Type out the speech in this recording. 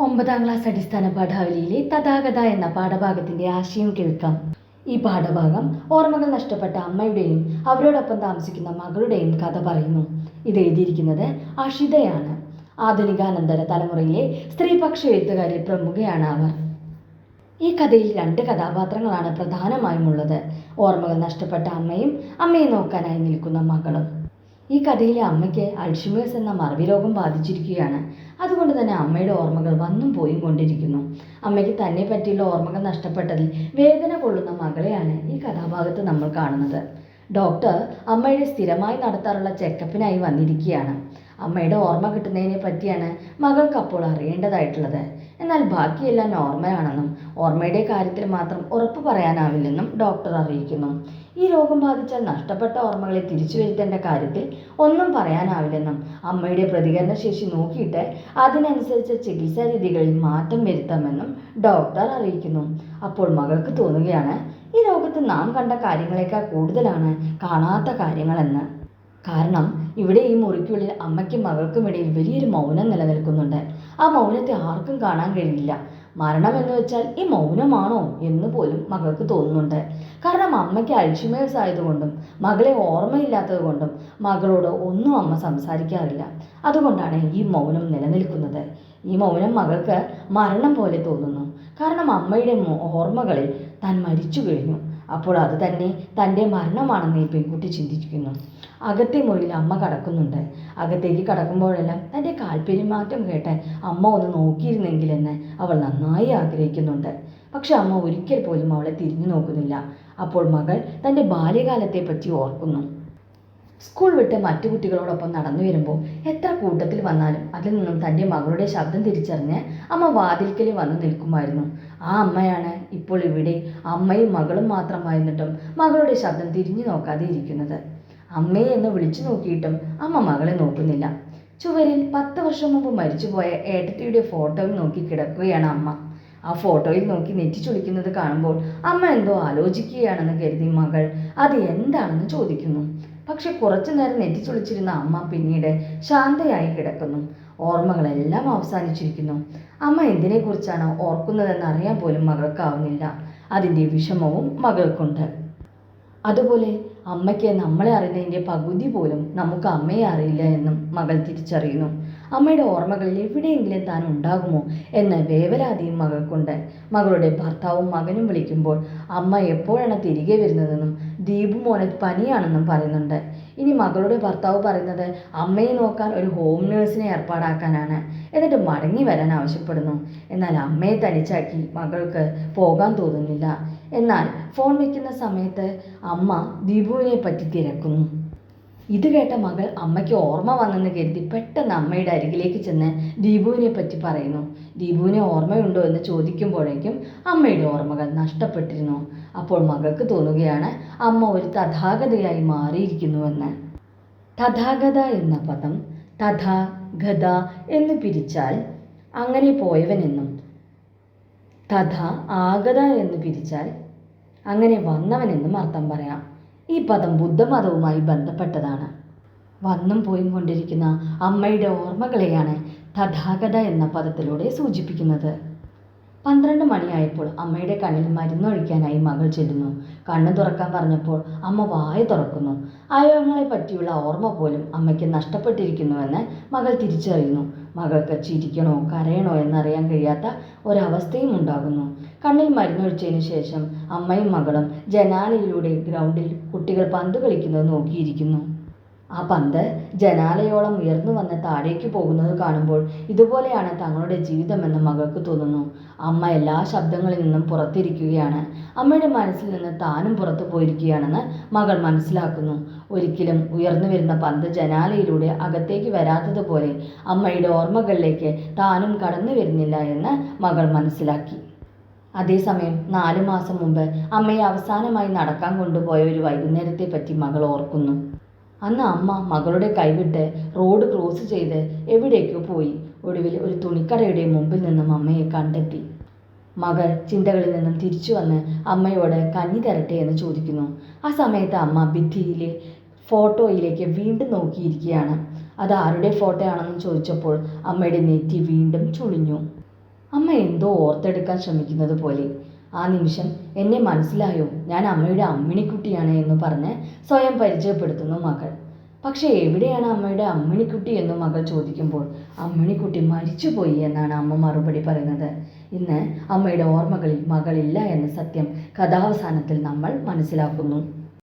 9ാം class അടിസ്ഥാന പാഠാവലിയിലെ തഥാഗത എന്ന പാഠഭാഗത്തിന്റെ ആശയം കേൾക്കാം. ഈ പാഠഭാഗം ഓർമ്മകൾ നഷ്ടപ്പെട്ട അമ്മയുടെയും അവരോടൊപ്പം താമസിക്കുന്ന മകളുടെയും കഥ പറയുന്നു. ഇത് എഴുതിയിരിക്കുന്നത് അഷിതയാണ്. ആധുനികാനന്തര തലമുറയിലെ സ്ത്രീപക്ഷ എഴുത്തുകാരിൽ പ്രമുഖയാണ് അവർ. ഈ കഥയിൽ 2 കഥാപാത്രങ്ങളാണ് പ്രധാനമായും ഉള്ളത്. ഓർമ്മകൾ നഷ്ടപ്പെട്ട അമ്മയും അമ്മയെ നോക്കാനായി നിൽക്കുന്ന മകളും. ഈ കഥയിലെ അമ്മയ്ക്ക് അൾഷിമേഴ്സ് എന്ന മറവി രോഗം ബാധിച്ചിരിക്കുകയാണ്. അതുകൊണ്ട് തന്നെ അമ്മയുടെ ഓർമ്മകൾ വന്നും പോയും കൊണ്ടിരിക്കുന്നു. അമ്മയ്ക്ക് തന്നെ പറ്റിയുള്ള ഓർമ്മകൾ നഷ്ടപ്പെട്ടതിൽ വേദന കൊള്ളുന്ന മകളെയാണ് ഈ കഥാഭാഗത്ത് നമ്മൾ കാണുന്നത്. ഡോക്ടർ അമ്മയുടെ സ്ഥിരമായി നടത്താറുള്ള ചെക്കപ്പിനായി വന്നിരിക്കുകയാണ്. അമ്മയുടെ ഓർമ്മ കിട്ടുന്നതിനെ പറ്റിയാണ് മകൾക്ക് അപ്പോൾ അറിയേണ്ടതായിട്ടുള്ളത്. എന്നാൽ ബാക്കിയെല്ലാം നോർമലാണെന്നും ഓർമ്മയുടെ കാര്യത്തിൽ മാത്രം ഉറപ്പ് പറയാനാവില്ലെന്നും ഡോക്ടർ അറിയിക്കുന്നു. ഈ രോഗം ബാധിച്ചാൽ നഷ്ടപ്പെട്ട ഓർമ്മകളെ തിരിച്ചു വരുത്തേണ്ട കാര്യത്തിൽ ഒന്നും പറയാനാവില്ലെന്നും അമ്മയുടെ പ്രതികരണശേഷി നോക്കിയിട്ട് അതിനനുസരിച്ച് ചികിത്സാ രീതികളിൽ മാറ്റം വരുത്താമെന്നും ഡോക്ടർ അറിയിക്കുന്നു. അപ്പോൾ മകൾക്ക് തോന്നുകയാണ്, ഈ ലോകത്ത് നാം കണ്ട കാര്യങ്ങളെക്കാൾ കൂടുതലാണ് കാണാത്ത കാര്യങ്ങളെന്ന്. കാരണം ഇവിടെ ഈ മുറിക്കുള്ളിൽ അമ്മയ്ക്കും മകൾക്കും ഇടയിൽ വലിയൊരു മൗനം നിലനിൽക്കുന്നുണ്ട്. ആ മൗനത്തെ ആർക്കും കാണാൻ കഴിയില്ല. മരണം എന്ന് വെച്ചാൽ ഈ മൗനമാണോ എന്ന് പോലും മകൾക്ക് തോന്നുന്നുണ്ട്. കാരണം അമ്മയ്ക്ക് അൾഷിമേഴ്സ് ആയതുകൊണ്ടും മകളെ ഓർമ്മയില്ലാത്തത് കൊണ്ടും മകളോട് ഒന്നും അമ്മ സംസാരിക്കാറില്ല. അതുകൊണ്ടാണ് ഈ മൗനം നിലനിൽക്കുന്നത്. ഈ മൗനം മകൾക്ക് മരണം പോലെ തോന്നുന്നു. കാരണം അമ്മയുടെ ഓർമ്മകളിൽ താൻ മരിച്ചു കഴിഞ്ഞു. അപ്പോൾ അത് തന്നെ തൻ്റെ മരണമാണെന്ന് ഈ പെൺകുട്ടി ചിന്തിക്കുന്നു. അകത്തെ മുറിയിൽ അമ്മ കടക്കുന്നുണ്ട്. അകത്തേക്ക് കടക്കുമ്പോഴെല്ലാം തൻ്റെ കാൽപ്പെരുമാറ്റം കേട്ട് അമ്മ ഒന്ന് നോക്കിയിരുന്നെങ്കിലെന്ന് അവൾ നന്നായി ആഗ്രഹിക്കുന്നുണ്ട്. പക്ഷെ അമ്മ ഒരിക്കൽ പോലും അവളെ തിരിഞ്ഞു നോക്കുന്നില്ല. അപ്പോൾ മകൾ തൻ്റെ ബാല്യകാലത്തെ പറ്റി ഓർക്കുന്നു. സ്കൂൾ വിട്ട് മറ്റു കുട്ടികളോടൊപ്പം നടന്നു വരുമ്പോൾ എത്ര കൂട്ടത്തിൽ വന്നാലും അതിൽ നിന്നും തൻ്റെ മകളുടെ ശബ്ദം തിരിച്ചറിഞ്ഞ് അമ്മ വാതിൽക്കൽ വന്ന് നിൽക്കുമായിരുന്നു. ആ അമ്മയാണ് ഇപ്പോൾ ഇവിടെ അമ്മയും മകളും മാത്രമായിരുന്നിട്ടും മകളുടെ ശബ്ദം തിരിഞ്ഞു നോക്കാതെ ഇരിക്കുന്നത്. അമ്മയെ എന്ന് വിളിച്ചു നോക്കിയിട്ടും അമ്മ മകളെ നോക്കുന്നില്ല. ചുവരിൽ 10 വർഷം മുമ്പ് മരിച്ചുപോയ ഏട്ടത്തിയുടെ ഫോട്ടോയിൽ നോക്കി കിടക്കുകയാണ് അമ്മ. ആ ഫോട്ടോയിൽ നോക്കി നെറ്റിച്ചുളിക്കുന്നത് കാണുമ്പോൾ അമ്മ എന്തോ ആലോചിക്കുകയാണെന്ന് കരുതി മകൾ അത് എന്താണെന്ന് ചോദിക്കുന്നു. പക്ഷെ കുറച്ചു നേരം നെറ്റിച്ചുളിച്ചിരുന്ന അമ്മ പിന്നീട് ശാന്തയായി കിടക്കുന്നു. ഓർമ്മകളെല്ലാം അവസാനിച്ചിരിക്കുന്നു. അമ്മ എന്തിനെക്കുറിച്ചാണ് ഓർക്കുന്നതെന്ന് അറിയാൻ പോലും മകൾക്കാവുന്നില്ല. അതിൻ്റെ വിഷമവും മകൾക്കുണ്ട്. അതുപോലെ അമ്മയ്ക്ക് നമ്മളെ അറിയുന്നതിൻ്റെ പകുതി പോലും നമുക്ക് അമ്മയെ അറിയില്ല എന്നും മകൾ തിരിച്ചറിയുന്നു. അമ്മയുടെ ഓർമ്മകളിൽ എവിടെയെങ്കിലും താൻ ഉണ്ടാകുമോ എന്ന വേവലാതിയും മകൾക്കുണ്ട്. മകളുടെ ഭർത്താവും മകനും വിളിക്കുമ്പോൾ അമ്മ എപ്പോഴാണ് തിരികെ വരുന്നതെന്നും ദീപു മോന് പനിയാണെന്നും പറയുന്നുണ്ട്. ഇനി മകളുടെ ഭർത്താവ് പറയുന്നത് അമ്മയെ നോക്കാൻ ഒരു ഹോം നേഴ്സിനെ ഏർപ്പാടാക്കാനാണ്. എന്നിട്ട് മടങ്ങി വരാൻ ആവശ്യപ്പെടുന്നു. എന്നാൽ അമ്മയെ തനിച്ചാക്കി മകൾക്ക് പോകാൻ തോന്നുന്നില്ല. എന്നാൽ ഫോൺ വയ്ക്കുന്ന സമയത്ത് അമ്മ ദീപുവിനെ പറ്റി തിരക്കുന്നു. ഇത് കേട്ട മകൾ അമ്മയ്ക്ക് ഓർമ്മ വന്നെന്ന് കരുതി പെട്ടെന്ന് അമ്മയുടെ അരികിലേക്ക് ചെന്ന് ദീപുവിനെ പറ്റി പറയുന്നു. ദീപുവിനെ ഓർമ്മയുണ്ടോ എന്ന് ചോദിക്കുമ്പോഴേക്കും അമ്മയുടെ ഓർമ്മകൾ നഷ്ടപ്പെട്ടിരുന്നു. അപ്പോൾ മകൾക്ക് തോന്നുകയാണ് അമ്മ ഒരു തഥാഗതയായി മാറിയിരിക്കുന്നുവെന്ന്. തഥാഗത എന്ന പദം തഥാ ഗത എന്ന് പിരിച്ചാൽ അങ്ങനെ പോയവനെന്നും തഥാ ആഗത എന്ന് പിരിച്ചാൽ അങ്ങനെ വന്നവനെന്നും അർത്ഥം പറയാം. ഈ പദം ബുദ്ധമതവുമായി ബന്ധപ്പെട്ടതാണ്. വന്നും പോയും കൊണ്ടിരിക്കുന്ന അമ്മയുടെ ഓർമ്മകളെയാണ് തഥാഗത എന്ന പദത്തിലൂടെ സൂചിപ്പിക്കുന്നത്. 12 മണിയായപ്പോൾ അമ്മയുടെ കണ്ണിൽ മരുന്നൊഴിക്കാനായി മകൾ ചെല്ലുന്നു. കണ്ണ് തുറക്കാൻ പറഞ്ഞപ്പോൾ അമ്മ വായ തുറക്കുന്നു. അവയവങ്ങളെ പറ്റിയുള്ള ഓർമ്മ പോലും അമ്മയ്ക്ക് നഷ്ടപ്പെട്ടിരിക്കുന്നുവെന്ന് മകൾ തിരിച്ചറിയുന്നു. മകൾക്ക് ചിരിക്കണോ കരയണോ എന്നറിയാൻ കഴിയാത്ത ഒരവസ്ഥയും ഉണ്ടാകുന്നു. കണ്ണിൽ മരുന്നൊഴിച്ചതിന് ശേഷം അമ്മയും മകളും ജനാലയിലൂടെ ഗ്രൗണ്ടിൽ കുട്ടികൾ പന്ത് കളിക്കുന്നത് നോക്കിയിരിക്കുന്നു. ആ പന്ത് ജനാലയോളം ഉയർന്നു വന്ന് താഴേക്ക് പോകുന്നത് കാണുമ്പോൾ ഇതുപോലെയാണ് തങ്ങളുടെ ജീവിതമെന്ന് മകൾക്ക് തോന്നുന്നു. അമ്മ എല്ലാ ശബ്ദങ്ങളിൽ നിന്നും പുറത്തിരിക്കുകയാണ്. അമ്മയുടെ മനസ്സിൽ നിന്ന് താനും പുറത്തു പോയിരിക്കുകയാണെന്ന് മകൾ മനസ്സിലാക്കുന്നു. ഒരിക്കലും ഉയർന്നു വരുന്ന പന്ത് ജനാലയിലൂടെ അകത്തേക്ക് വരാത്തതുപോലെ അമ്മയുടെ ഓർമ്മകളിലേക്ക് താനും കടന്നു വരുന്നില്ല എന്ന് മകൾ മനസ്സിലാക്കി. അതേസമയം 4 മാസം മുമ്പ് അമ്മയെ അവസാനമായി നടക്കാൻ കൊണ്ടുപോയ ഒരു വൈകുന്നേരത്തെ പറ്റി മകൾ ഓർക്കുന്നു. അന്ന് അമ്മ മകളുടെ കൈവിട്ട് റോഡ് ക്രോസ് ചെയ്ത് എവിടേക്കോ പോയി. ഒടുവിൽ ഒരു തുണിക്കടയുടെ മുമ്പിൽ നിന്നും അമ്മയെ കണ്ടെത്തി. മകൾ ചിന്തകളിൽ നിന്നും തിരിച്ചു വന്ന് അമ്മയോട് കഞ്ഞി തരട്ടെ എന്ന് ചോദിക്കുന്നു. ആ സമയത്ത് അമ്മ ഭിത്തിയിലെ ഫോട്ടോയിലേക്ക് വീണ്ടും നോക്കിയിരിക്കുകയാണ്. അത് ആരുടെ ഫോട്ടോ ആണെന്ന് ചോദിച്ചപ്പോൾ അമ്മയുടെ നെറ്റി വീണ്ടും ചുളിഞ്ഞു. അമ്മ എന്തോ ഓർത്തെടുക്കാൻ ശ്രമിക്കുന്നത് പോലെ. ആ നിമിഷം എന്നെ മനസ്സിലായോ, ഞാൻ അമ്മയുടെ അമ്മിണിക്കുട്ടിയാണ് എന്ന് പറഞ്ഞ് സ്വയം പരിചയപ്പെടുത്തുന്നു മകൾ. പക്ഷേ എവിടെയാണ് അമ്മയുടെ അമ്മിണിക്കുട്ടി എന്ന് മകൾ ചോദിക്കുമ്പോൾ അമ്മിണിക്കുട്ടി മരിച്ചുപോയി എന്നാണ് അമ്മ മറുപടി പറയുന്നത്. ഇന്ന് അമ്മയുടെ ഓർമ്മകളിൽ മകളില്ല എന്ന സത്യം കഥാവസാനത്തിൽ നമ്മൾ മനസ്സിലാക്കുന്നു.